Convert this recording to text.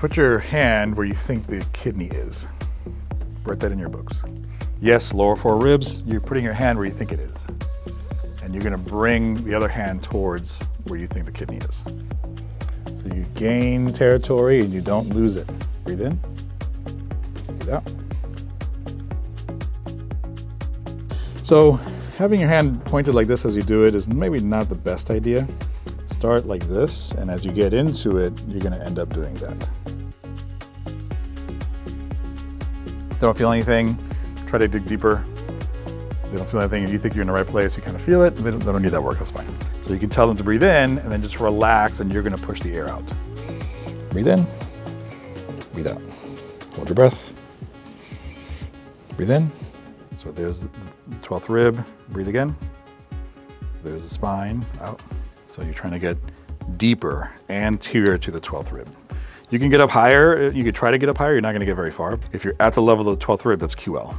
Put your hand where you think the kidney is. Write that in your books. Yes, lower four ribs, you're putting your hand where you think it is. And you're gonna bring the other hand towards where you think the kidney is. So you gain territory and you don't lose it. Breathe in, breathe out. So having your hand pointed like this as you do it is maybe not the best idea. Start like this, and as you get into it, you're gonna end up doing that. Don't feel anything, try to dig deeper. If you don't feel anything, if you think you're in the right place, you kind of feel it, they don't need that work, that's fine. So you can tell them to breathe in, and then just relax, and you're gonna push the air out. Breathe in, breathe out. Hold your breath. Breathe in. So there's the 12th rib, breathe again. There's the spine, out. So you're trying to get deeper, anterior to the 12th rib. You can get up higher, you could try to get up higher, you're not gonna get very far. If you're at the level of the 12th rib, that's QL.